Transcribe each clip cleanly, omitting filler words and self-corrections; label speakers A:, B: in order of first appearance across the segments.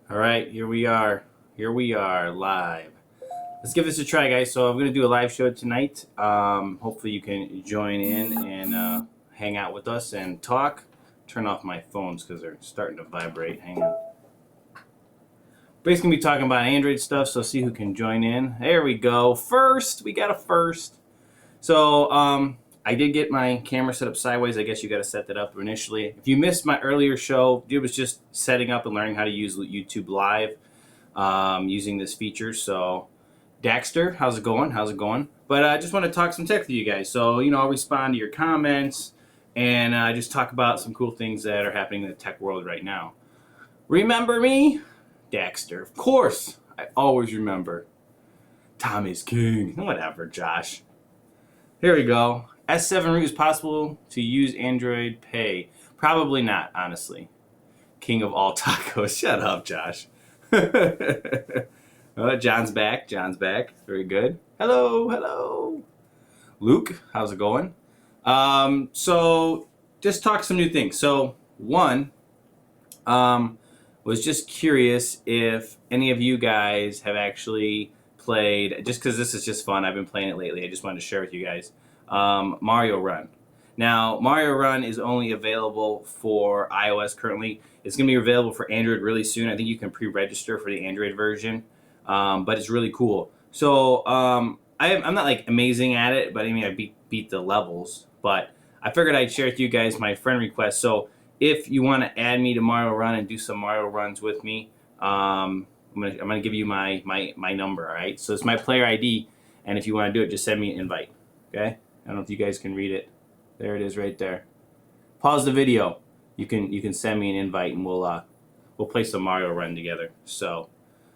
A: All right, here we are. Here we are live. Let's give this a try, guys. So I'm going to do a live show tonight. Hopefully you can join in and hang out with us and talk. Turn off my phones because they're starting to vibrate. Hang on. Basically, going to be talking about Android stuff, so see who can join in. There we go. First, we got a first. So I did get my camera set up sideways. I guess you got to set that up initially. If you missed my earlier show, it was just setting up and learning how to use YouTube Live using this feature. So Daxter, how's it going? How's it going? But I just want to talk some tech with you guys. So, I'll respond to your comments and just talk about some cool things that are happening in the tech world right now. Remember me? Daxter. Of course. I always remember. Tommy's king. Whatever, Josh. Here we go. S7 root is possible to use Android Pay. Probably not, honestly. King of all tacos. Shut up, Josh. John's back. John's back. Very good. Hello, hello. Luke, how's it going? So just talk some new things. So one, was just curious if any of you guys have actually played, just because this is just fun, I've been playing it lately, I just wanted to share with you guys, Mario Run. Now, Mario Run is only available for iOS currently. It's going to be available for Android really soon. I think you can pre-register for the Android version, but it's really cool. So I'm not like amazing at it, but I mean I beat the levels. But I figured I'd share with you guys my friend request. So if you want to add me to Mario Run and do some Mario Runs with me, I'm gonna give you my number. All right. So it's my player ID, and if you want to do it, just send me an invite. Okay. I don't know if you guys can read it. There it is, right there. Pause the video. You can send me an invite, and we'll play some Mario Run together. So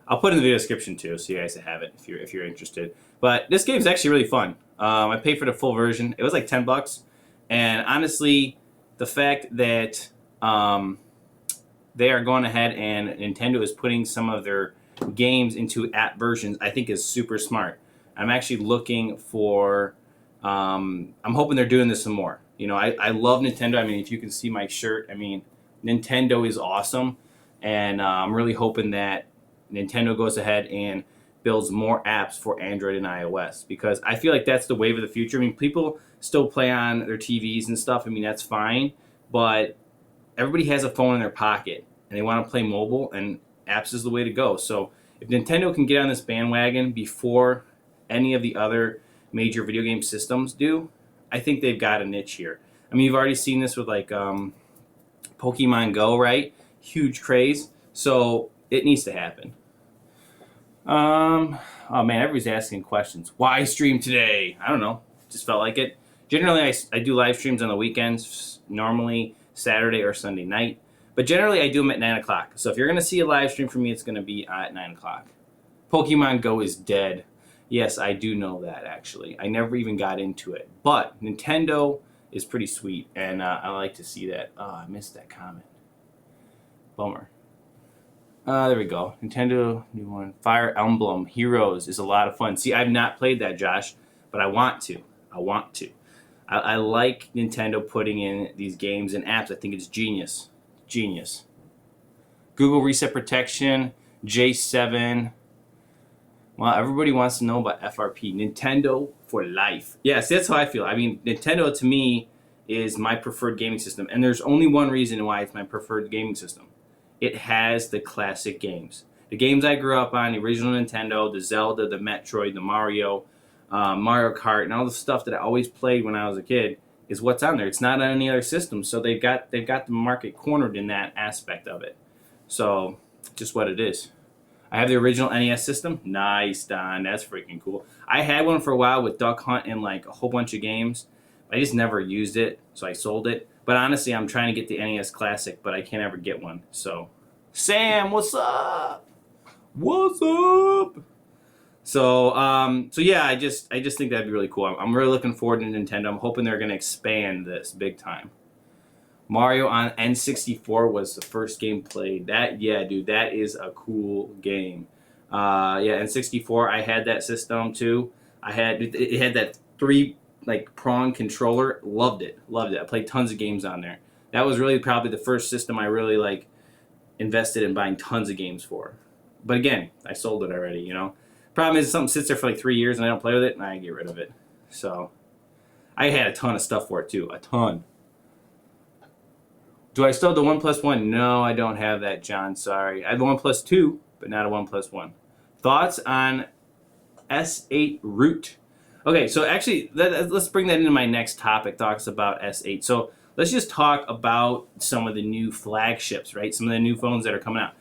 A: I'll put it in the video description too, so you guys have it if you're interested. But this game's actually really fun. I paid for the full version. It was like $10, and honestly, the fact that they are going ahead and Nintendo is putting some of their games into app versions, I think is super smart. I'm actually looking for. I'm hoping they're doing this some more. I love Nintendo. I mean, if you can see my shirt, I mean, Nintendo is awesome, and I'm really hoping that Nintendo goes ahead and builds more apps for Android and iOS, because I feel like that's the wave of the future. I mean, people still play on their TVs and stuff. I mean, that's fine, but everybody has a phone in their pocket, and they want to play mobile, and apps is the way to go. So if Nintendo can get on this bandwagon before any of the other major video game systems do, I think they've got a niche here. I mean, you've already seen this with like Pokemon Go, right? Huge craze. So it needs to happen. Oh man, everybody's asking questions. Why stream today? I don't know. Just felt like it. Generally, I do live streams on the weekends, normally Saturday or Sunday night. But generally, I do them at 9 o'clock. So if you're going to see a live stream from me, it's going to be at 9 o'clock. Pokemon Go is dead. Yes, I do know that, actually. I never even got into it. But Nintendo is pretty sweet, and I like to see that. Oh, I missed that comment. Bummer. There we go. Nintendo new one. Fire Emblem Heroes is a lot of fun. See, I've not played that, Josh, but I want to. I like Nintendo putting in these games and apps. I think it's genius. Genius. Google Reset Protection, J7. Well, everybody wants to know about FRP. Nintendo for life. Yes, that's how I feel. I mean, Nintendo to me is my preferred gaming system. And there's only one reason why it's my preferred gaming system. It has the classic games. The games I grew up on, the original Nintendo, the Zelda, the Metroid, the Mario, Mario Kart, and all the stuff that I always played when I was a kid is what's on there. It's not on any other system. So they've got the market cornered in that aspect of it. So just what it is. I have the original NES system. Nice, Don. That's freaking cool. I had one for a while with Duck Hunt and like a whole bunch of games. I just never used it, so I sold it. But honestly, I'm trying to get the NES Classic, but I can't ever get one. So, Sam, what's up? What's up? So yeah, I just think that'd be really cool. I'm really looking forward to Nintendo. I'm hoping they're gonna expand this big time. Mario on N64 was the first game played. Yeah, dude, that is a cool game. Yeah, N64, I had that system too. It had that 3 prong controller. Loved it. I played tons of games on there. That was really probably the first system I really invested in buying tons of games for. But again, I sold it already, you know. Problem is, something sits there for like 3 years and I don't play with it, and I get rid of it. So I had a ton of stuff for it too, a ton. Do I still have the OnePlus One? No, I don't have that, John. Sorry, I have the OnePlus 2, but not a OnePlus One. Thoughts on S8 Root? Okay, so actually, let's bring that into my next topic. Talks about S8. So let's just talk about some of the new flagships, right? Some of the new phones that are coming out.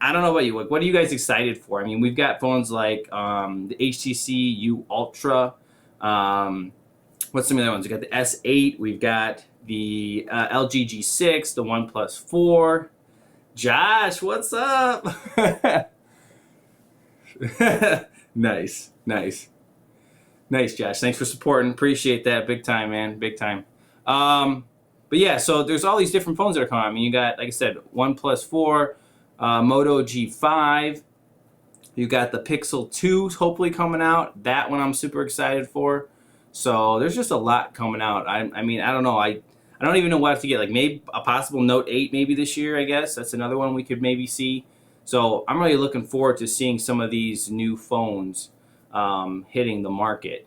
A: I don't know about you. Like, what are you guys excited for? I mean, we've got phones like the HTC U Ultra. What's some of the other ones? We've got the S8. We've got the LG G6, the OnePlus 4. Josh, what's up? Nice, nice. Nice, Josh. Thanks for supporting. Appreciate that. Big time, man. Big time. But yeah, so there's all these different phones that are coming out. I mean, you got, like I said, OnePlus 4, Moto G5. You got the Pixel 2 hopefully coming out. That one I'm super excited for. So there's just a lot coming out. I mean, I don't know. I don't even know what I have to get. Like maybe a possible Note 8 maybe this year, I guess. That's another one we could maybe see. So I'm really looking forward to seeing some of these new phones hitting the market.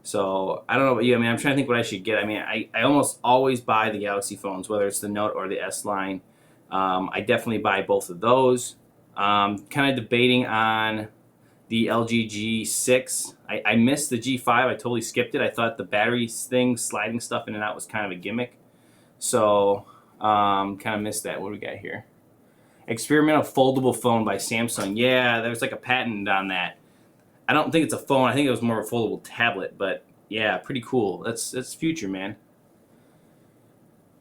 A: So I don't know about you. I mean, I'm trying to think what I should get. I mean, I almost always buy the Galaxy phones, whether it's the Note or the S line. I definitely buy both of those. Kind of debating on the LG G6. I missed the G5. I totally skipped it. I thought the battery thing, sliding stuff in and out, was kind of a gimmick. So kind of missed that. What do we got here? Experimental foldable phone by Samsung. Yeah, there's like a patent on that. I don't think it's a phone. I think it was more of a foldable tablet. But yeah, pretty cool. That's future, man.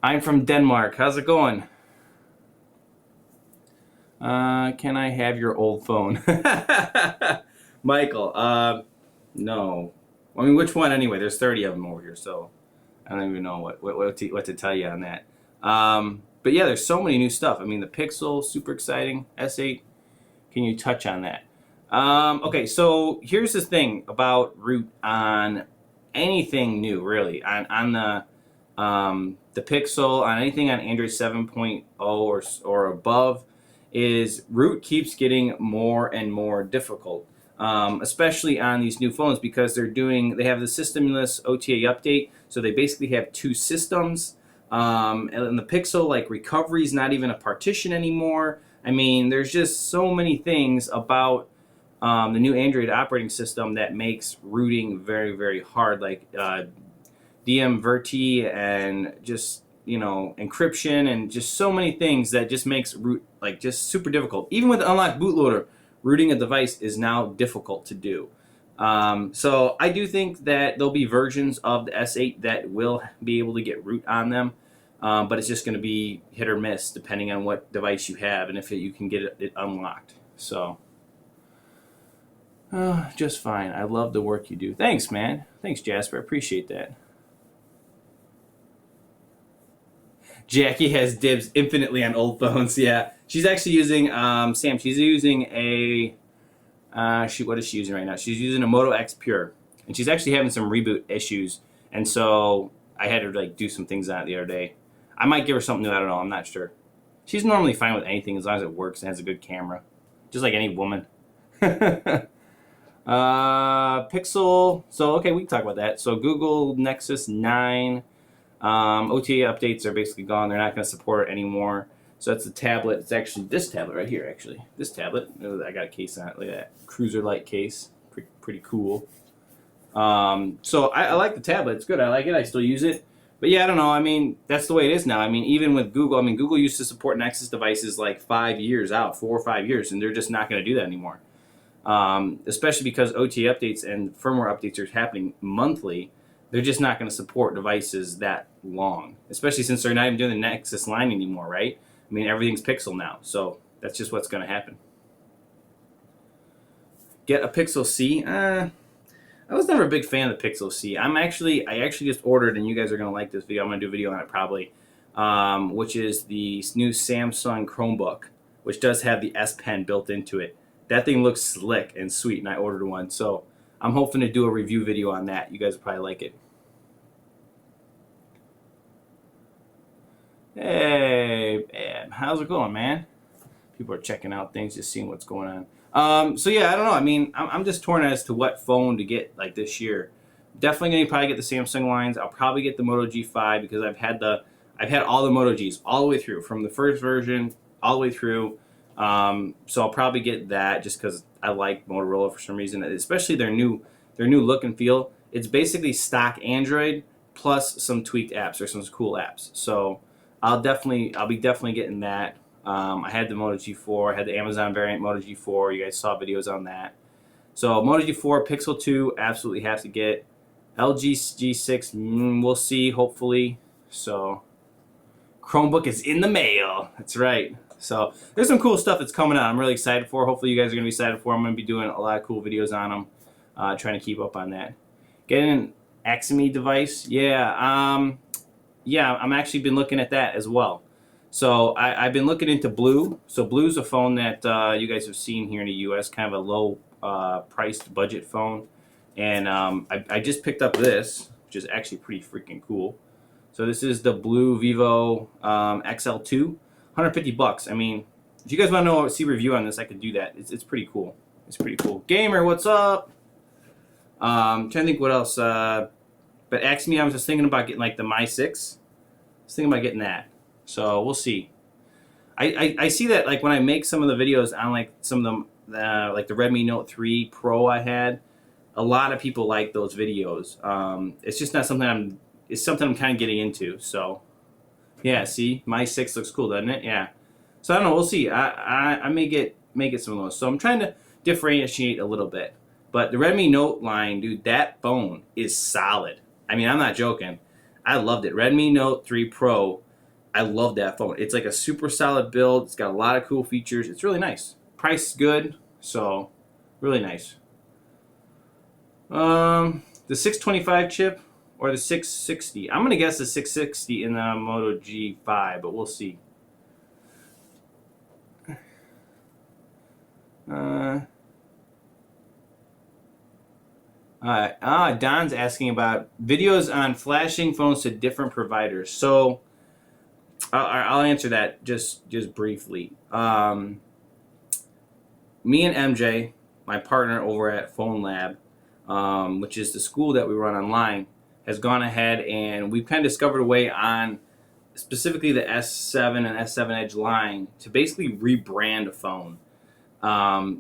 A: I'm from Denmark. How's it going? Can I have your old phone? Michael, no. I mean, which one anyway? There's 30 of them over here, so I don't even know what to tell you on that. But yeah, there's so many new stuff. I mean, the Pixel, super exciting. S8, can you touch on that? Okay, so here's the thing about Root on anything new, really. On the Pixel, on anything on Android 7.0 or above, is Root keeps getting more and more difficult, especially on these new phones because they have the systemless OTA update, so they basically have two systems. And in the Pixel, like recovery is not even a partition anymore. I mean, there's just so many things about the new Android operating system that makes rooting very, very hard, like DMVRT and just, you know, encryption and just so many things that just makes root like just super difficult. Even with the unlocked bootloader, rooting a device is now difficult to do. So I do think that there'll be versions of the S8 that will be able to get root on them, but it's just going to be hit or miss depending on what device you have and if you can get it unlocked. So just fine. I love the work you do. Thanks, man. Thanks, Jasper. I appreciate that. Jackie has dibs infinitely on old phones. Yeah, she's actually using Sam. She's using a what is she using right now? She's using a Moto X Pure, and she's actually having some reboot issues. And so I had to like do some things on it the other day. I might give her something new. I don't know. I'm not sure. She's normally fine with anything as long as it works and has a good camera, just like any woman. Pixel. So okay, we can talk about that. So Google Nexus 9. OTA updates are basically gone. They're not going to support it anymore. So that's the tablet. It's actually this tablet right here, actually. This tablet. I got a case on it. Look at that. Cruiser light case. Pretty cool. So I like the tablet. It's good. I like it. I still use it. But yeah, I don't know. I mean, that's the way it is now. I mean, even with Google, I mean, Google used to support Nexus devices like 5 years out, 4 or 5 years, and they're just not going to do that anymore. Especially because OTA updates and firmware updates are happening monthly. They're just not going to support devices that long, especially since they're not even doing the Nexus line anymore, right? I mean, everything's Pixel now, so that's just what's going to happen. Get a Pixel C? I was never a big fan of the Pixel C. I actually just ordered, and you guys are going to like this video. I'm going to do a video on it probably, which is the new Samsung Chromebook, which does have the S Pen built into it. That thing looks slick and sweet, and I ordered one, so I'm hoping to do a review video on that. You guys will probably like it. Hey, how's it going, man? People are checking out things, just seeing what's going on. So yeah, I don't know. I mean, I'm just torn as to what phone to get like this year. Definitely gonna probably get the Samsung lines. I'll probably get the Moto G5 because I've had all the Moto Gs all the way through, from the first version all the way through. So I'll probably get that just because I like Motorola for some reason, especially their new look and feel. It's basically stock Android plus some tweaked apps or some cool apps. So I'll be definitely getting that. I had the Moto G4, I had the Amazon variant Moto G4. You guys saw videos on that. So Moto G4, Pixel 2, absolutely have to get. LG G6, we'll see, hopefully. So Chromebook is in the mail. That's right. So there's some cool stuff that's coming out. I'm really excited for. Hopefully you guys are going to be excited for. I'm going to be doing a lot of cool videos on them, trying to keep up on that. Getting an Axme device, yeah. Yeah, I'm actually been looking at that as well. So I've been looking into Blue. So Blue's a phone that you guys have seen here in the U.S., kind of a low priced budget phone. And I just picked up this, which is actually pretty freaking cool. So this is the Blue Vivo XL2, 150 bucks. I mean, if you guys want to see a review on this, I could do that. It's pretty cool. It's pretty cool. Gamer, what's up? Trying to think what else. But Axme, I was just thinking about getting like the Mi 6. I was thinking about getting that. So we'll see. I see that like when I make some of the videos on like some of them, like the Redmi Note 3 Pro I had, a lot of people like those videos. It's just not something it's something I'm kind of getting into. So yeah, see, Mi 6 looks cool, doesn't it? Yeah. So I don't know. We'll see. I may get some of those. So I'm trying to differentiate a little bit. But the Redmi Note line, dude, that phone is solid. I mean, I'm not joking. I loved it. Redmi Note 3 Pro, I love that phone. It's like a super solid build. It's got a lot of cool features. It's really nice. Price is good, so really nice. The 625 chip or the 660. I'm gonna guess the 660 in the Moto G5, but we'll see. Don's asking about videos on flashing phones to different providers. So I'll answer that just briefly. Me and MJ, my partner over at Phone Lab, which is the school that we run online, has gone ahead and we've kind of discovered a way on specifically the S7 and S7 Edge line to basically rebrand a phone.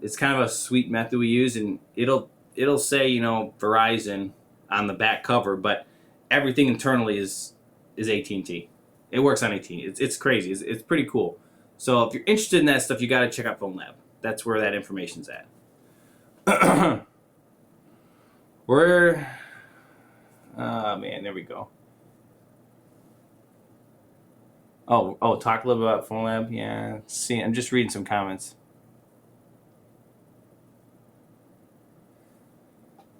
A: It's kind of a sweet method we use, and it'll say, you know, Verizon on the back cover, but everything internally is AT&T. It works on AT&T. It's crazy. It's pretty cool. So if you're interested in that stuff, you got to check out Phone Lab. That's where that information's at. Man, there we go. Oh, talk a little bit about Phone Lab. Yeah, see, I'm just reading some comments.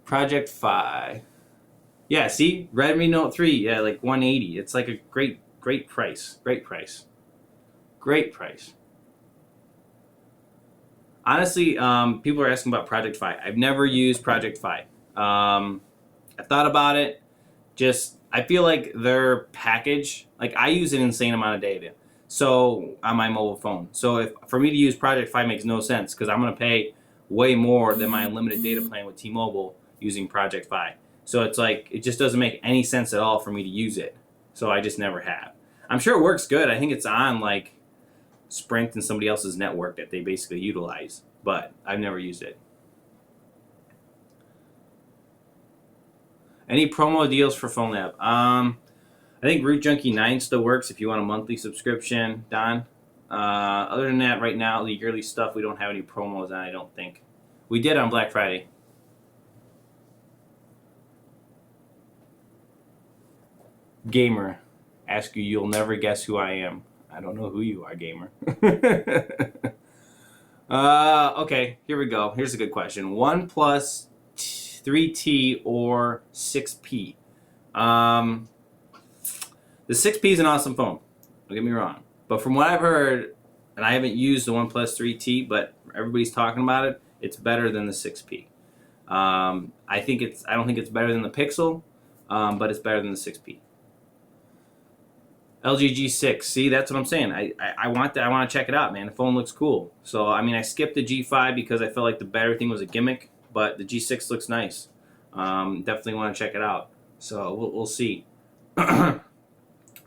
A: Project Fi. Yeah, see, Redmi Note 3. Yeah, like 180. It's like a great price. Great price. Great price. Honestly, people are asking about Project Fi. I've never used Project Fi. I thought about it. I feel like their package, like I use an insane amount of data, so on my mobile phone. So for me to use Project Fi makes no sense because I'm gonna pay way more than my unlimited data plan with T-Mobile using Project Fi. So it's like it just doesn't make any sense at all for me to use it. So I just never have. I'm sure it works good. I think it's on like Sprint and somebody else's network that they basically utilize, but I've never used it. Any promo deals for Phone Lab? I think Rootjunky 9 still works if you want a monthly subscription, Don. Other than that, right now, the yearly stuff, we don't have any promos on, I don't think. We did on Black Friday. Gamer, ask you, you'll never guess who I am. I don't know who you are, gamer. Okay, here we go. Here's a good question. OnePlus 3T or 6P? The 6P is an awesome phone. Don't get me wrong. But from what I've heard, and I haven't used the OnePlus 3T, but everybody's talking about it, it's better than the 6P. I don't think it's better than the Pixel, but it's better than the 6P. LG G6. See, that's what I'm saying. I want that. I want to check it out, man. The phone looks cool. So I mean, I skipped the G5 because I felt like the battery thing was a gimmick, but the G6 looks nice. Definitely want to check it out. So we'll see. Honor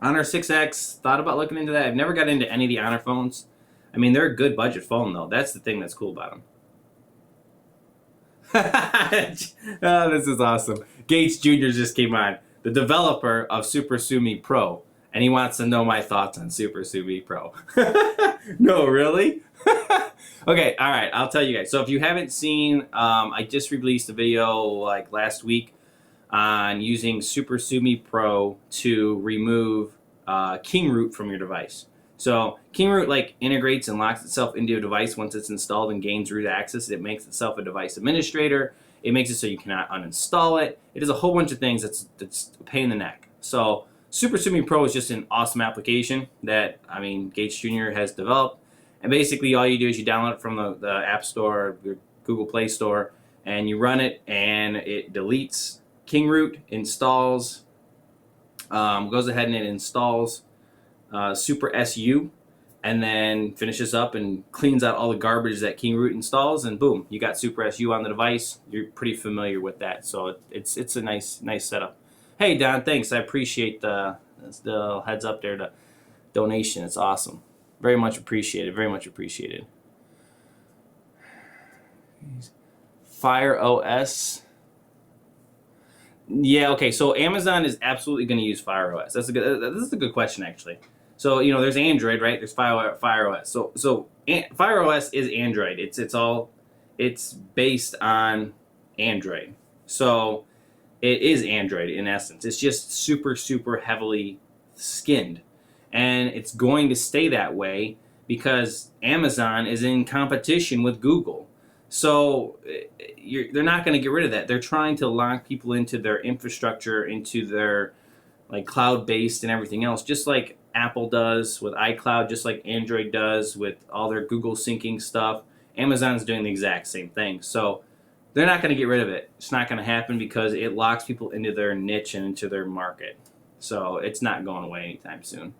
A: 6X, thought about looking into that. I've never got into any of the Honor phones. I mean, they're a good budget phone, though. That's the thing that's cool about them. Oh, this is awesome. Gates Jr. just came on. The developer of SuperSU Pro. And he wants to know my thoughts on SuperSU Pro. No, really? Okay, all right. I'll tell you guys. So if you haven't seen, I just released a video like last week on using SuperSU Pro to remove KingRoot from your device. So KingRoot like integrates and locks itself into a device once it's installed and gains root access. It makes itself a device administrator. It makes it so you cannot uninstall it. It does a whole bunch of things that's a pain in the neck. So SuperSU Pro is just an awesome application that, I mean, Gates Jr. has developed. And basically all you do is you download it from the App Store, your Google Play Store, and you run it, and it deletes KingRoot, installs, goes ahead and it installs SuperSU, and then finishes up and cleans out all the garbage that KingRoot installs, and boom, you got SuperSU on the device. You're pretty familiar with that, so it's a nice setup. Hey Don, thanks. I appreciate the heads up there, the donation. It's awesome. Very much appreciated. Very much appreciated. Fire OS. Yeah, okay, so Amazon is absolutely going to use Fire OS. This is a good question, actually. So, you know, there's Android, right? There's Fire OS. So Fire OS is Android. It's based on Android. So it is Android in essence. It's just super heavily skinned. And it's going to stay that way because Amazon is in competition with Google. So they're not going to get rid of that. They're trying to lock people into their infrastructure, into their like cloud-based and everything else, just like Apple does with iCloud, just like Android does with all their Google syncing stuff. Amazon's doing the exact same thing. So they're not going to get rid of it. It's not going to happen because it locks people into their niche and into their market. So it's not going away anytime soon.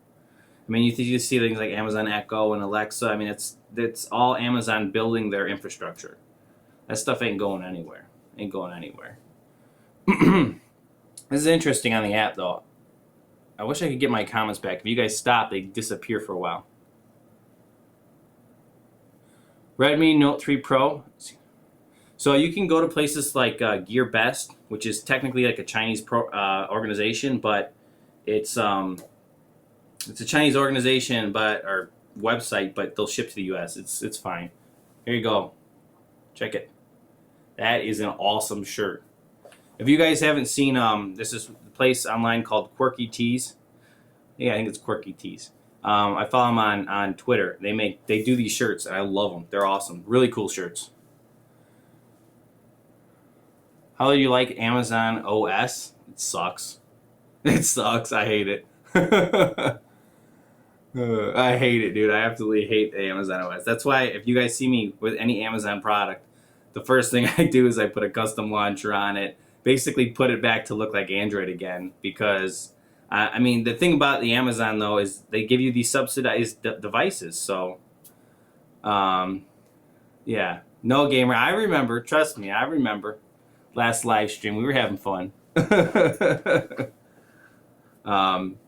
A: I mean, you see things like Amazon Echo and Alexa. I mean, it's all Amazon building their infrastructure. That stuff ain't going anywhere. Ain't going anywhere. This is interesting on the app, though. I wish I could get my comments back. If you guys stop, they disappear for a while. Redmi Note 3 Pro. So you can go to places like Gear Best, which is technically like a Chinese organization, but it's a Chinese organization, or website, but they'll ship to the U.S. It's fine. Here you go. Check it. That is an awesome shirt. If you guys haven't seen, this is a place online called Quirky Tees. Yeah, I think it's Quirky Tees. I follow them on Twitter. They do these shirts, and I love them. They're awesome. Really cool shirts. How do you like Amazon OS? It sucks. It sucks. I hate it. I hate it, dude. I absolutely hate Amazon OS. That's why if you guys see me with any Amazon product, the first thing I do is I put a custom launcher on it, basically put it back to look like Android again, because I mean, the thing about the Amazon, though, is they give you these subsidized devices. So, yeah. No gamer. I remember. Trust me, I remember. Last live stream, we were having fun.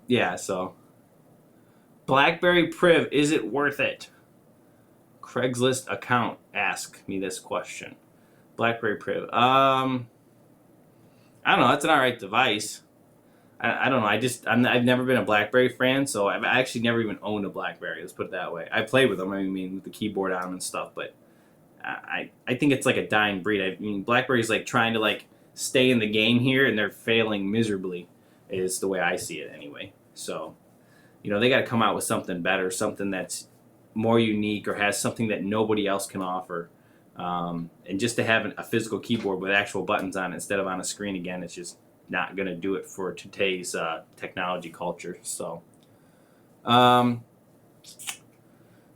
A: Yeah, so. BlackBerry Priv, is it worth it? Craigslist account ask me this question. BlackBerry Priv. I don't know. That's an alright device. I don't know. I've never been a BlackBerry fan, so I've actually never even owned a BlackBerry. Let's put it that way. I played with them. I mean, with the keyboard on them and stuff, but I think it's like a dying breed. I mean, BlackBerry's like trying to like stay in the game here, and they're failing miserably. Is the way I see it anyway. So, you know, they got to come out with something better, something that's more unique or has something that nobody else can offer. And just to have a physical keyboard with actual buttons on it instead of on a screen again, it's just not going to do it for today's technology culture. So,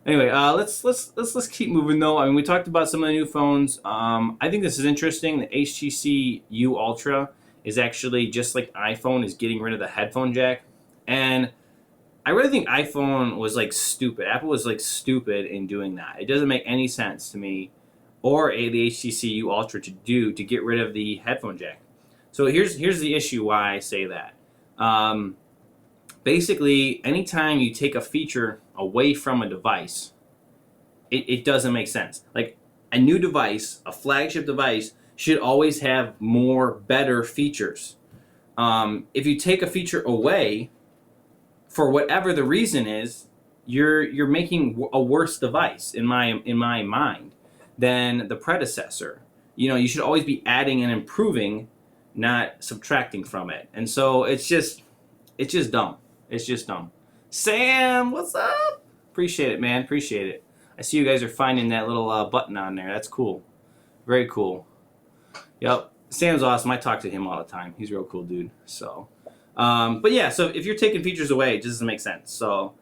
A: anyway, let's keep moving though. I mean, we talked about some of the new phones. I think this is interesting. The HTC U Ultra is actually just like iPhone is getting rid of the headphone jack, and I really think iPhone was like stupid. Apple was like stupid in doing that. It doesn't make any sense to me, or the HTC Ultra to get rid of the headphone jack. So here's the issue why I say that. Basically, anytime you take a feature away from a device, it doesn't make sense. Like a new device, a flagship device, should always have better features. If you take a feature away, for whatever the reason is, you're making a worse device in my mind than the predecessor. You know, you should always be adding and improving, not subtracting from it. And so it's just dumb. It's just dumb. Sam, what's up? Appreciate it, man. Appreciate it. I see you guys are finding that little button on there. That's cool. Very cool. Yep. Sam's awesome. I talk to him all the time. He's a real cool dude. So, but yeah, so if you're taking features away, it just doesn't make sense. So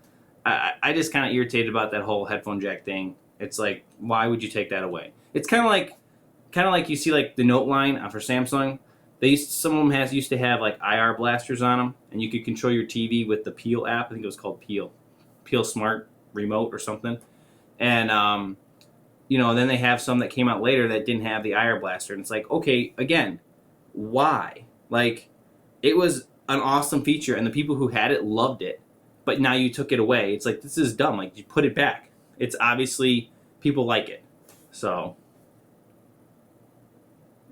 A: I just kind of irritated about that whole headphone jack thing. It's like, why would you take that away? It's kind of like you see like the Note line for Samsung. Some of them used to have like IR blasters on them, and you could control your TV with the Peel app. I think it was called Peel Smart Remote or something. And you know, then they have some that came out later that didn't have the IR blaster, and it's like, okay, again, why? Like, it was an awesome feature, and the people who had it loved it, but now you took it away. It's like, this is dumb. Like, you put it back. It's obviously people like it, so.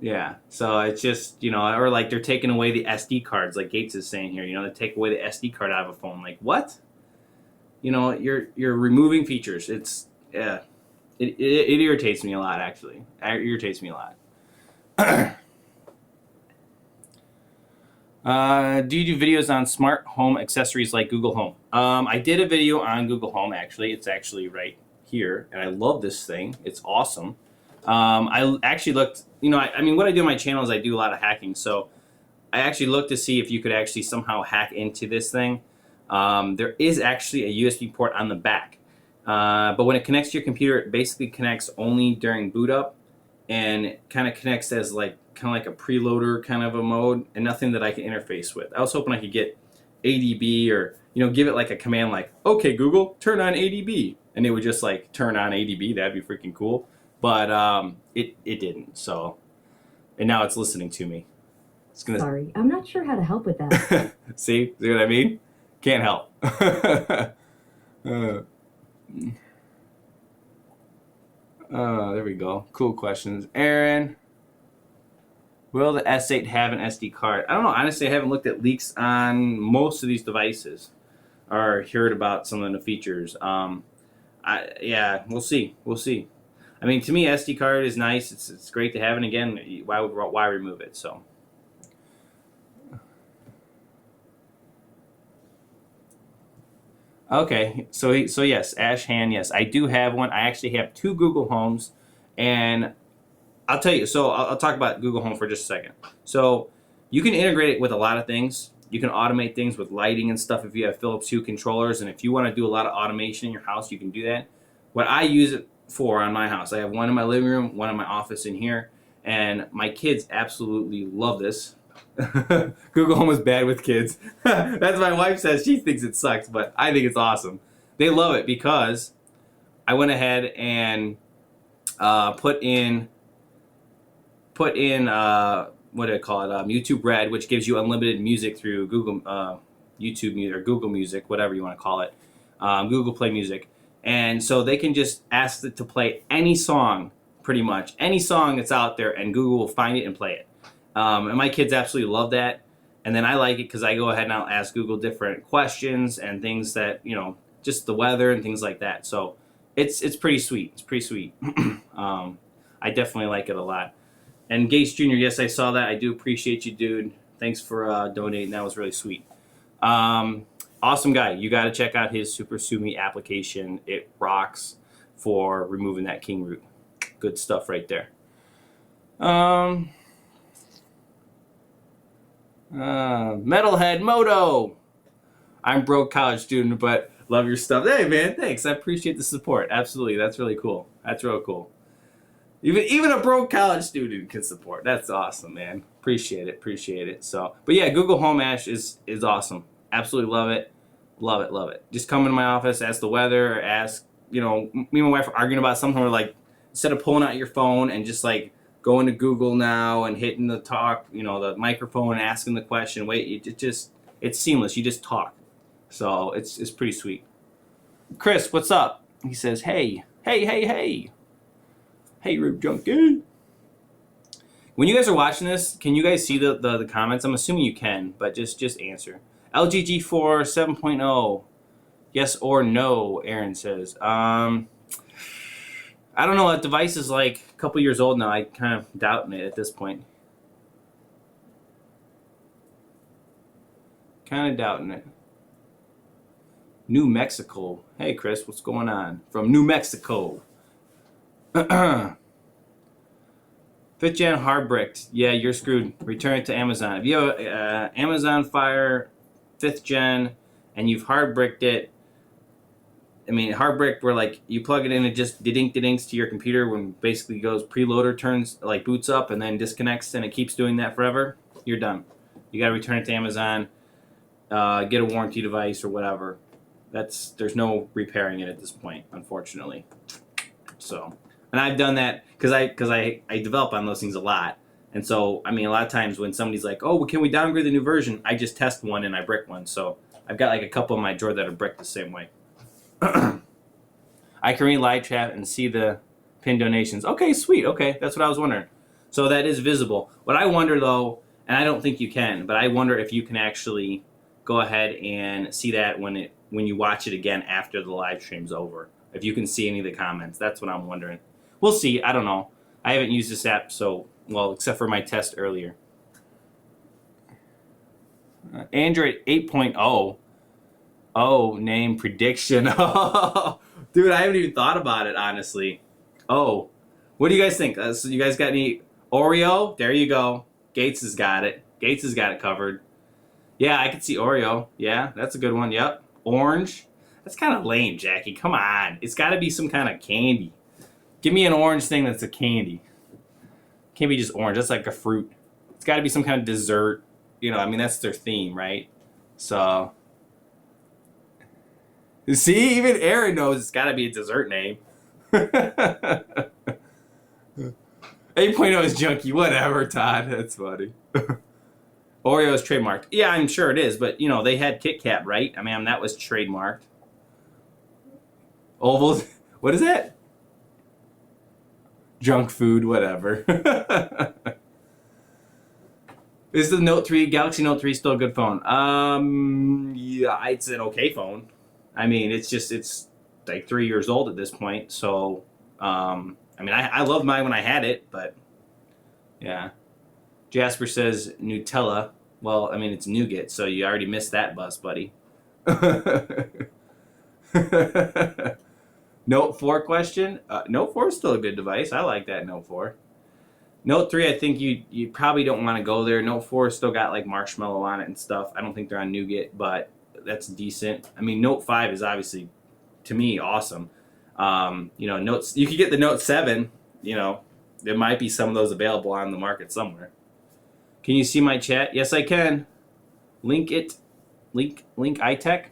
A: Yeah, so it's just, you know, or like they're taking away the SD cards, like Gates is saying here. You know, they take away the SD card out of a phone. Like, what? You know, you're removing features. It's it irritates me a lot, actually. It irritates me a lot. Do you do videos on smart home accessories like Google Home? I did a video on Google Home, actually. It's actually right here, and I love this thing. It's awesome. I actually looked, you know, I mean, what I do on my channel is I do a lot of hacking, so I actually looked to see if you could actually somehow hack into this thing. There is actually a USB port on the back, but when it connects to your computer, it basically connects only during boot up, and it kind of connects as like a preloader kind of a mode, and nothing that I can interface with. I was hoping I could get ADB, or, you know, give it like a command like, okay, Google, turn on ADB, and it would just like turn on ADB. That'd be freaking cool. But it didn't, so, and now it's listening to me. It's gonna.
B: Sorry, I'm not sure how to help with that.
A: See what I mean? Can't help. There we go. Cool questions. Aaron, will the S8 have an SD card? I don't know. Honestly, I haven't looked at leaks on most of these devices or heard about some of the features. Yeah, we'll see. We'll see. I mean, to me, SD card is nice. It's great to have, and again, why remove it? So. Okay, so yes, Ash Han, yes, I do have one. I actually have 2 Google Homes, and I'll tell you. So I'll talk about Google Home for just a second. So you can integrate it with a lot of things. You can automate things with lighting and stuff if you have Philips Hue controllers, and if you want to do a lot of automation in your house, you can do that. What I use it for on my house, I have one in my living room, one in my office in here, and my kids absolutely love this. Google Home is bad with kids. That's what my wife says. She thinks it sucks, but I think it's awesome. They love it because I went ahead and put in what do I call it? YouTube Red, which gives you unlimited music through Google YouTube Music or Google Music, whatever you want to call it, Google Play Music. And so they can just ask it to play any song, pretty much any song that's out there, and Google will find it and play it. And my kids absolutely love that. And then I like it because I go ahead and I'll ask Google different questions and things that, you know, just the weather and things like that. So it's pretty sweet. It's pretty sweet. I definitely like it a lot. And Gates Jr., yes, I saw that. I do appreciate you, dude. Thanks for donating. That was really sweet. Awesome guy. You got to check out his SuperSU application. It rocks for removing that king root. Good stuff right there. Metalhead Moto. I'm broke college student, but love your stuff. Hey man, thanks. I appreciate the support. Absolutely, that's really cool. That's real cool. Even a broke college student can support. That's awesome, man. Appreciate it. Appreciate it. So, but yeah, Google Home Ash is awesome. Absolutely love it. Love it, love it. Just come into my office, ask the weather, ask, me and my wife are arguing about something. We're like, instead of pulling out your phone and just like going to Google now and hitting the talk, the microphone and asking the question, it's seamless. You just talk. So it's pretty sweet. Chris, what's up? He says, hey, Rootjunky. When you guys are watching this, can you guys see the comments? I'm assuming you can, but just answer. LGG4 7.0, yes or no, Aaron says. I don't know, that device is like a couple years old now. I kind of doubting it at this point. Kind of doubting it. New Mexico. Hey, Chris, what's going on? From New Mexico. 5th gen hard bricked. Yeah, you're screwed. Return it to Amazon. If you have Amazon Fire 5th gen and you've hard bricked it, hard bricked where like you plug it in and just dinks to your computer when basically goes preloader turns, like boots up and then disconnects and it keeps doing that forever, you're done. You got to return it to Amazon, get a warranty device or whatever. There's no repairing it at this point, unfortunately. So, and I've done that because I develop on those things a lot. And so, a lot of times when somebody's like, oh, well, can we downgrade the new version? I just test one and I brick one. So I've got like a couple in my drawer that are bricked the same way. I can read live chat and see the pin donations. Okay, sweet. Okay, that's what I was wondering. So that is visible. What I wonder though, and I don't think you can, but I wonder if you can actually go ahead and see that when you watch it again after the live stream's over. If you can see any of the comments, that's what I'm wondering. We'll see. I don't know. I haven't used this app, except for my test earlier. Android 8.0. Oh, name prediction. Dude, I haven't even thought about it, honestly. Oh, what do you guys think? So you guys got any Oreo? There you go. Gates has got it. Gates has got it covered. Yeah, I can see Oreo. Yeah, that's a good one. Yep. Orange. That's kind of lame, Jackie. Come on. It's got to be some kind of candy. Give me an orange thing that's a candy. Can't be just orange. That's like a fruit. It's got to be some kind of dessert. That's their theme, right? So, see, even Aaron knows it's got to be a dessert name. 8.0 is junky. Whatever, Todd. That's funny. Oreo is trademarked. Yeah, I'm sure it is, but, they had Kit Kat, right? That was trademarked. Ovals. What is that? Junk food, whatever. Is the Note 3, Galaxy Note 3 still a good phone? Yeah, it's an okay phone. It's like 3 years old at this point, so, I loved mine when I had it, but, yeah. Jasper says Nutella. Well, it's nougat, so you already missed that bus, buddy. Note 4 question? Note 4 is still a good device. I like that Note 4. Note 3, I think you probably don't want to go there. Note 4 still got like marshmallow on it and stuff. I don't think they're on nougat, but that's decent. Note 5 is obviously, to me, awesome. Notes. You could get the Note 7. There might be some of those available on the market somewhere. Can you see my chat? Yes, I can. Link it. Link iTech.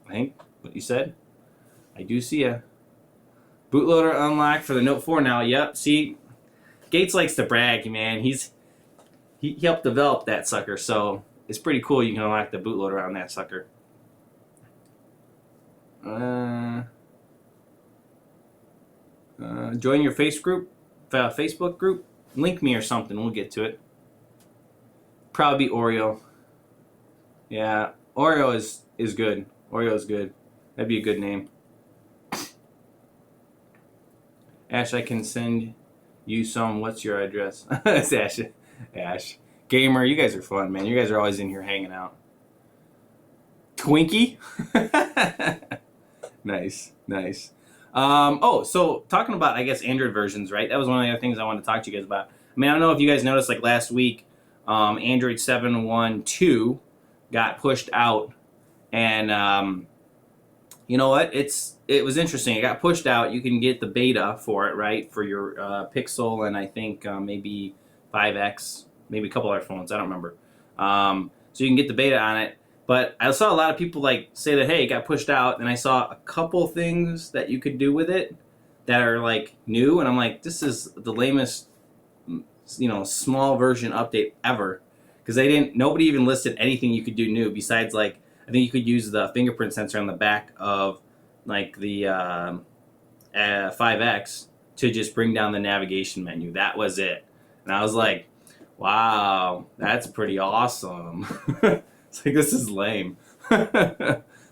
A: I think what you said. I do see ya. Bootloader unlocked for the Note 4 now. Yep. See, Gates likes to brag, man. He helped develop that sucker, so it's pretty cool. You can unlock the bootloader on that sucker. Join your Facebook group. Link me or something. We'll get to it. Probably Oreo. Yeah, Oreo is good. Oreo is good. That'd be a good name. Ash, I can send you some. What's your address? It's Ash. Gamer, you guys are fun, man. You guys are always in here hanging out. Twinkie? Nice. So talking about, I guess, Android versions, right? That was one of the other things I wanted to talk to you guys about. I don't know if you guys noticed, like last week, Android 7.1.2 got pushed out, and you know what? It was interesting. It got pushed out. You can get the beta for it, right, for your Pixel and I think maybe 5X, maybe a couple other phones. I don't remember. So you can get the beta on it. But I saw a lot of people like say that, hey, it got pushed out, and I saw a couple things that you could do with it that are like new, and I'm like, this is the lamest, small version update ever, because nobody even listed anything you could do new besides like I think you could use the fingerprint sensor on the back of like the 5X to just bring down the navigation menu. That was it, and I was like, wow, that's pretty awesome. It's like, this is lame.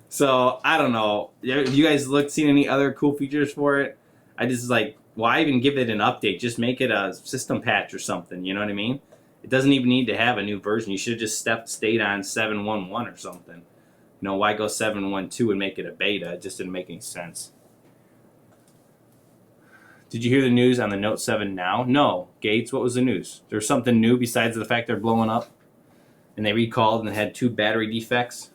A: So I don't know. Have you guys seen any other cool features for it? I just like, why even give it an update? Just make it a system patch or something. You know what I mean? It doesn't even need to have a new version. You should have just stayed on 7.11 or something. Why go 7.12 and make it a beta? It just didn't make any sense. Did you hear the news on the Note 7 now? No. Gates, what was the news? There's something new besides the fact they're blowing up? And they recalled and had 2 battery defects?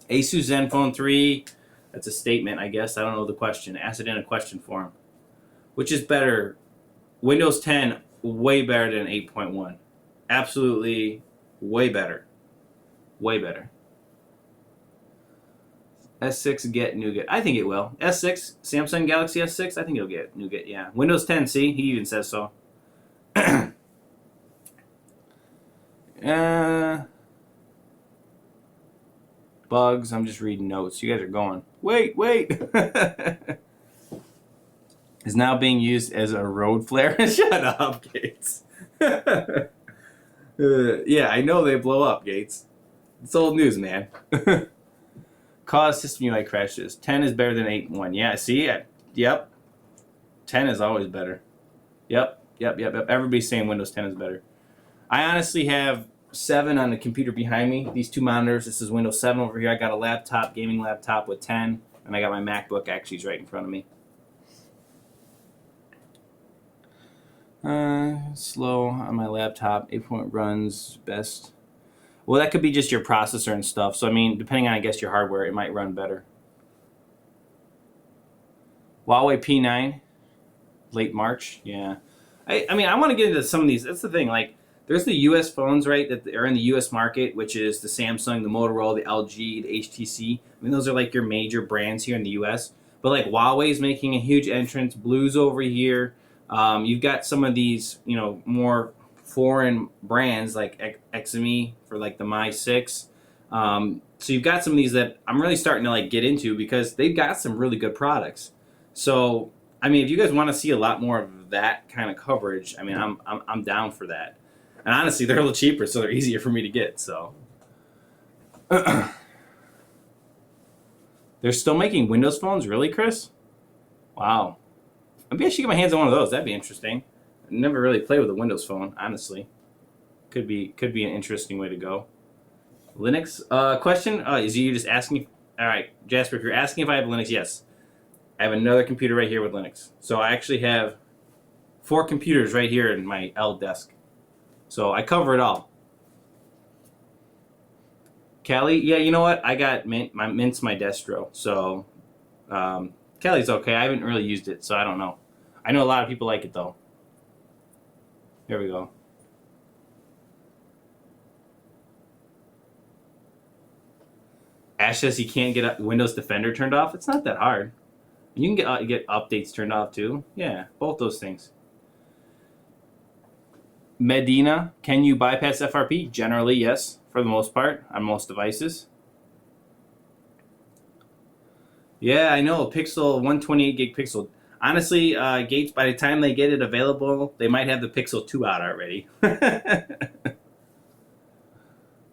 A: Asus Zenfone 3, that's a statement, I guess. I don't know the question. Ask it in a question form. Which is better? Windows 10, way better than 8.1. Absolutely way better. Way better. S6 get nougat. I think it will. S6, Samsung Galaxy S6, I think it'll get nougat, yeah. Windows 10, see? He even says so. Bugs, I'm just reading notes. You guys are going, wait. Is now being used as a road flare. Shut up, Gates. Yeah, I know they blow up, Gates. It's old news, man. Cause system UI crashes. 10 is better than 8.1. Yeah, see? Yep. 10 is always better. Yep. Everybody's saying Windows 10 is better. I honestly have 7 on the computer behind me. These 2 monitors. This is Windows 7 over here. I got a laptop, gaming laptop with 10. And I got my MacBook actually is right in front of me. Slow on my laptop. 8.1 runs best. Well, that could be just your processor and stuff. So, I mean, depending on, I guess, your hardware, it might run better. Huawei P9, late March. Yeah. I mean, I want to get into some of these. That's the thing. Like, there's the U.S. phones, right, that are in the U.S. market, which is the Samsung, the Motorola, the LG, the HTC. I mean, those are, like, your major brands here in the U.S. But, like, Huawei's making a huge entrance. Blue's over here. You've got some of these, more foreign brands like Xme for like the Mi 6. So you've got some of these that I'm really starting to like get into because they've got some really good products. So I mean, if you guys want to see a lot more of that kind of coverage, I mean, I'm down for that. And honestly, they're a little cheaper, so they're easier for me to get. So they're still making Windows phones, really, Chris? Wow. Maybe I should get my hands on one of those. That'd be interesting. I never really played with a Windows phone, honestly. Could be an interesting way to go. Linux question? Is you just asking? All right, Jasper, if you're asking if I have Linux, yes. I have another computer right here with Linux. So I actually have 4 computers right here in my L desk. So I cover it all. Kali, yeah, you know what? I got Mint's my distro. So Kali's okay. I haven't really used it, so I don't know. I know a lot of people like it though. There we go. Ash says he can't get Windows Defender turned off. It's not that hard. You can get updates turned off too. Yeah, both those things. Medina, can you bypass FRP? Generally, yes, for the most part, on most devices. Yeah, I know. Pixel, 128 gig Pixel. Honestly, Gates, by the time they get it available, they might have the Pixel 2 out already.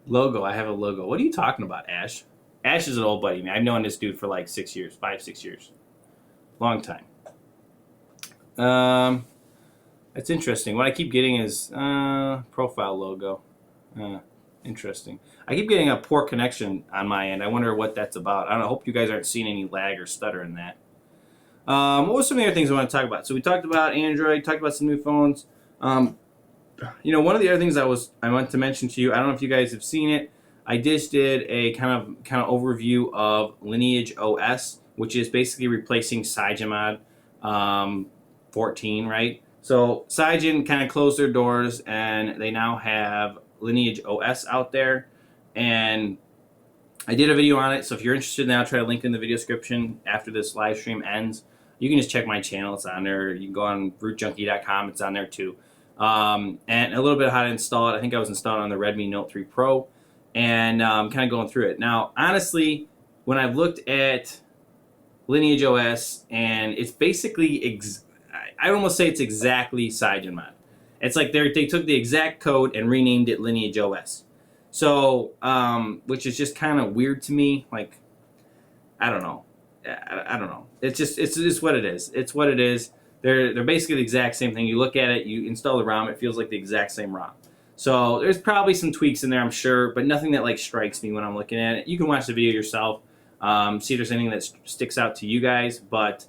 A: Logo, I have a logo. What are you talking about, Ash? Ash is an old buddy. I've known this dude for like 6 years, 5-6 years. Long time. That's interesting. What I keep getting is profile logo. Interesting. I keep getting a poor connection on my end. I wonder what that's about. I don't know. I hope you guys aren't seeing any lag or stutter in that. What were some of the other things I want to talk about? So we talked about Android, talked about some new phones. One of the other things I want to mention to you, I don't know if you guys have seen it. I just did a kind of overview of Lineage OS, which is basically replacing CyanogenMod 14, right? So Cygen kind of closed their doors, and they now have Lineage OS out there, and I did a video on it, so if you're interested now, I'll try to link in the video description after this live stream ends. You can just check my channel. It's on there. You can go on rootjunky.com. It's on there too. And a little bit of how to install it. I think I was installing on the Redmi Note 3 Pro, and kind of going through it. Now, honestly, when I've looked at Lineage OS, and it's basically, I almost say it's exactly CyanogenMod. It's like they took the exact code and renamed it Lineage OS. So, which is just kind of weird to me. Like, I don't know. I don't know. It's just what it is. It's what it is. They're basically the exact same thing. You look at it, you install the ROM, it feels like the exact same ROM. So there's probably some tweaks in there, I'm sure, but nothing that like strikes me when I'm looking at it. You can watch the video yourself, see if there's anything that sticks out to you guys. But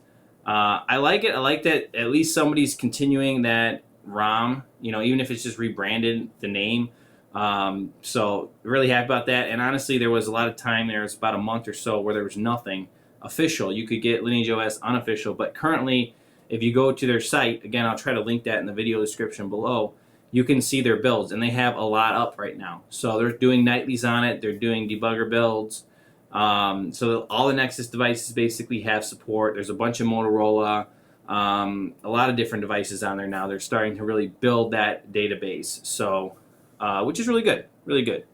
A: I like it. I like that at least somebody's continuing that ROM. You know, even if it's just rebranded the name. So really happy about that. And honestly, there was a lot of time there. It was about a month or so where there was nothing official. You could get Lineage OS unofficial, but currently, if you go to their site, again, I'll try to link that in the video description below, you can see their builds, and they have a lot up right now. So they're doing nightlies on it. They're doing debugger builds. So all the Nexus devices basically have support. There's a bunch of Motorola, a lot of different devices on there now. They're starting to really build that database. So, which is really good, really good.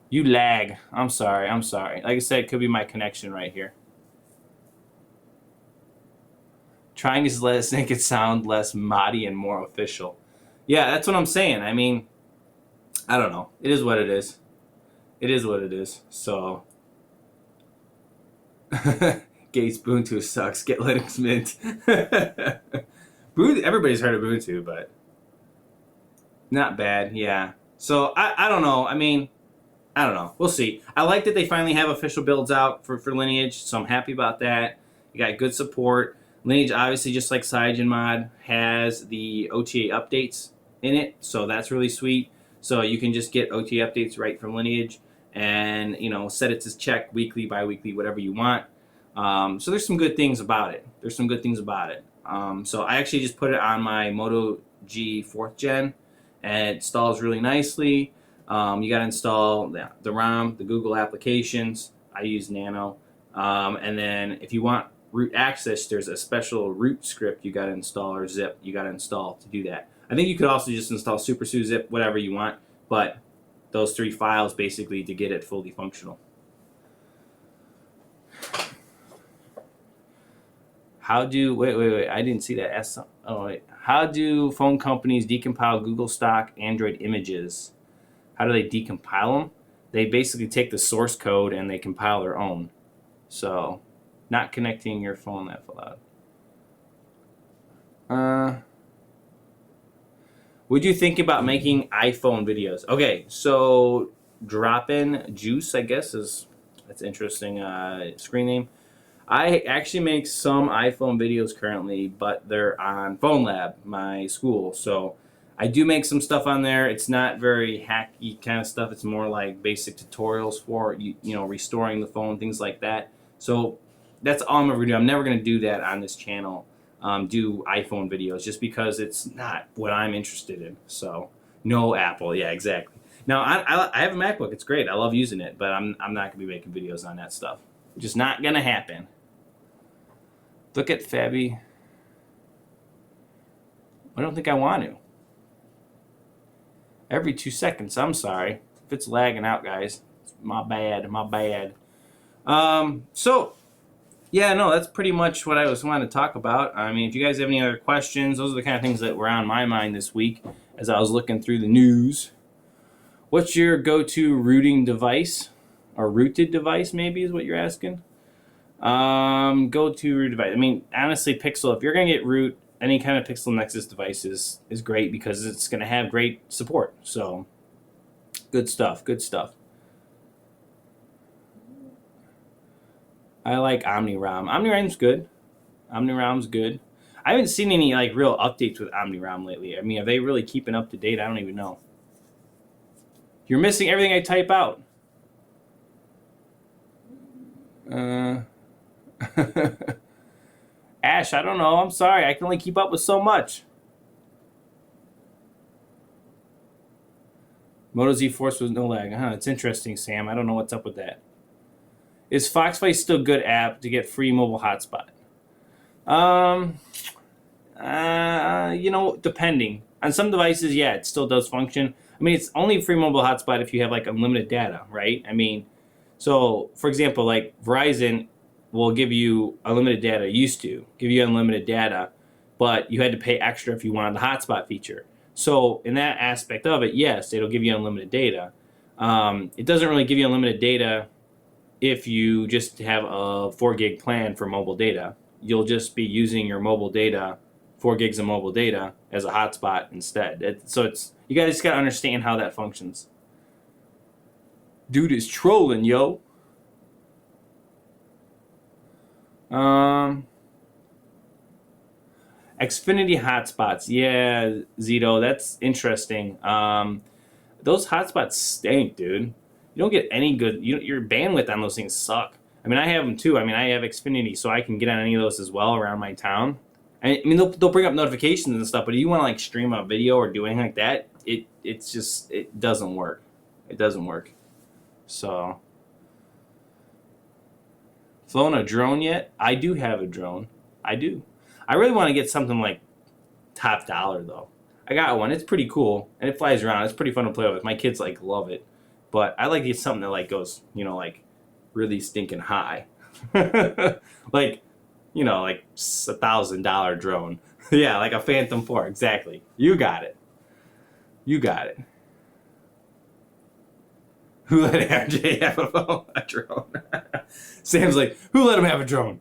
A: You lag. I'm sorry. Like I said, it could be my connection right here. Trying to make it sound less moddy and more official. Yeah, that's what I'm saying. I mean, I don't know. It is what it is. It is what it is. So, Gates Ubuntu sucks. Get Linux Mint. Everybody's heard of Ubuntu, but not bad. Yeah. So I don't know. I mean, I don't know. We'll see. I like that they finally have official builds out for Lineage, so I'm happy about that. You got good support. Lineage, obviously, just like CyanogenMod, has the OTA updates in it, so that's really sweet. So you can just get OTA updates right from Lineage, and set it to check weekly, bi-weekly, whatever you want. So there's some good things about it. So I actually just put it on my Moto G 4th Gen, and it installs really nicely. You got to install the ROM, the Google applications. I use Nano, and then if you want root access, there's a special root script you got to install, or zip you got to install to do that. I think you could also just install SuperSU, zip, whatever you want, but those 3 files basically to get it fully functional. How do wait? I didn't see that. Oh wait. How do phone companies decompile Google stock Android images? How do they decompile them? They basically take the source code and they compile their own. So, not connecting your phone that loud. Would you think about making iPhone videos? Okay, so Drop-In Juice, I guess that's interesting screen name. I actually make some iPhone videos currently, but they're on Phone Lab, my school. So I do make some stuff on there. It's not very hacky kind of stuff. It's more like basic tutorials for restoring the phone, things like that. So that's all I'm ever gonna do. I'm never gonna do that on this channel. Do iPhone videos just because it's not what I'm interested in. So no Apple. Yeah, exactly. Now I have a MacBook. It's great. I love using it, but I'm not gonna be making videos on that stuff. Just not gonna happen. Look at Fabby. I don't think I want to. Every 2 seconds. I'm sorry if it's lagging out, guys. My bad. So yeah, no, that's pretty much what I was wanting to talk about. I mean, if you guys have any other questions, those are the kind of things that were on my mind this week as I was looking through the news. What's your go-to rooting device, or rooted device? Maybe is what you're asking. Go-to root device. I mean, honestly, Pixel. If you're gonna get root, any kind of Pixel Nexus device is great because it's gonna have great support. So, good stuff. I like OmniROM. OmniROM's good. I haven't seen any real updates with OmniROM lately. I mean, are they really keeping up to date? I don't even know. You're missing everything I type out. Ash, I don't know. I'm sorry. I can only keep up with so much. Moto Z Force was no lag. It's interesting, Sam. I don't know what's up with that. Is Foxfi still a good app to get free mobile hotspot? You know, depending. On some devices, yeah, it still does function. I mean, it's only free mobile hotspot if you have like unlimited data, right? I mean, so for example, like Verizon will give you unlimited data, used to give you unlimited data, but you had to pay extra if you wanted the hotspot feature. So in that aspect of it, yes, it'll give you unlimited data. It doesn't really give you unlimited data if you just have a 4 gig plan for mobile data. You'll just be using your mobile data, 4 gigs of mobile data, as a hotspot instead. So it's, you guys just gotta understand how that functions. Dude is trolling, yo. Xfinity hotspots, yeah, Zito, that's interesting. Those hotspots stink, dude. You don't get any good. Your bandwidth on those things suck. I mean, I have them too. I mean, I have Xfinity, so I can get on any of those as well around my town. I mean, they'll bring up notifications and stuff, but if you want to like stream a video or do anything like that, it doesn't work. It doesn't work. So, flown a drone yet? I do have a drone. I do. I really want to get something like top dollar though. I got one. It's pretty cool and it flies around. It's pretty fun to play with. My kids like love it. But I like to get something that like goes, you know, like really stinking high. Like, you know, like $1,000 drone. Yeah, like a Phantom 4, exactly. You got it. You got it. Who let MJ have a drone? Sam's like, who let him have a drone?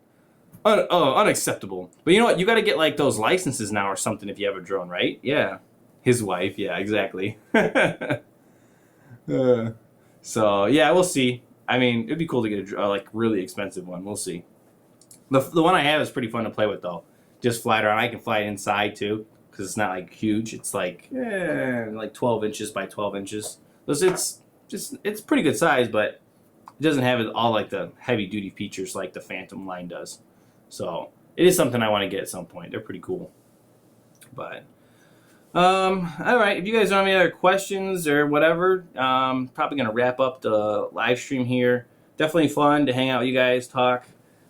A: Unacceptable. But you know what? You got to get like those licenses now or something if you have a drone, right? Yeah. His wife. Yeah, exactly. So yeah, we'll see. I mean, it'd be cool to get a like really expensive one. We'll see. The one I have is pretty fun to play with though. Just fly it around. I can fly it inside too because it's not like huge. It's like like 12 inches by 12 inches. It's pretty good size, but it doesn't have all like the heavy duty features like the Phantom line does. So it is something I want to get at some point. They're pretty cool. But all right, if you guys don't have any other questions or whatever, probably gonna wrap up the live stream here. Definitely fun to hang out with you guys, talk,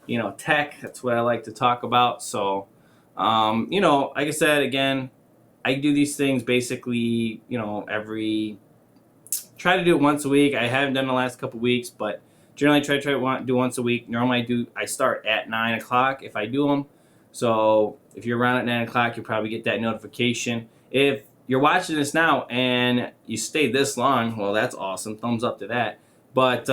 A: you know, tech. That's what I like to talk about. So, you know, like I said again, I do these things basically, you know, try to do it once a week. I haven't done the last couple weeks, but generally try to do once a week. Normally I start at 9 o'clock if I do them. So if you're around at 9 o'clock, you'll probably get that notification. If you're watching this now and you stayed this long, well, that's awesome. Thumbs up to that. But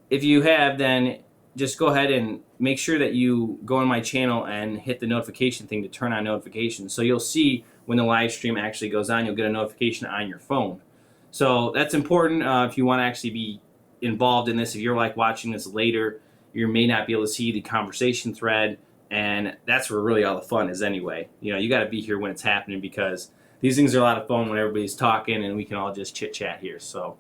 A: if you have, then just go ahead and make sure that you go on my channel and hit the notification thing to turn on notifications. So you'll see when the live stream actually goes on, you'll get a notification on your phone. So that's important if you want to actually be involved in this. If you're like watching this later, you may not be able to see the conversation thread. And that's where really all the fun is anyway. You know, you got to be here when it's happening because these things are a lot of fun when everybody's talking and we can all just chit-chat here. So,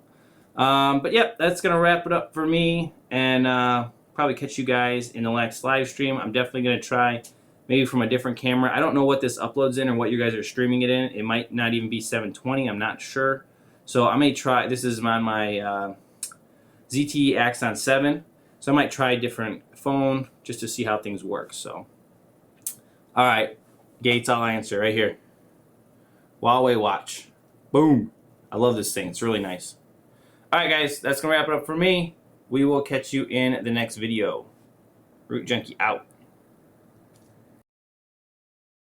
A: but yeah, that's going to wrap it up for me. And probably catch you guys in the next live stream. I'm definitely going to try maybe from a different camera. I don't know what this uploads in or what you guys are streaming it in. It might not even be 720. I'm not sure. So I may try. This is on my ZTE Axon 7. So I might try a different phone just to see how things work. So, all right, Gates, I'll answer right here. Huawei Watch. Boom. I love this thing. It's really nice. All right, guys, that's going to wrap it up for me. We will catch you in the next video. Rootjunky out.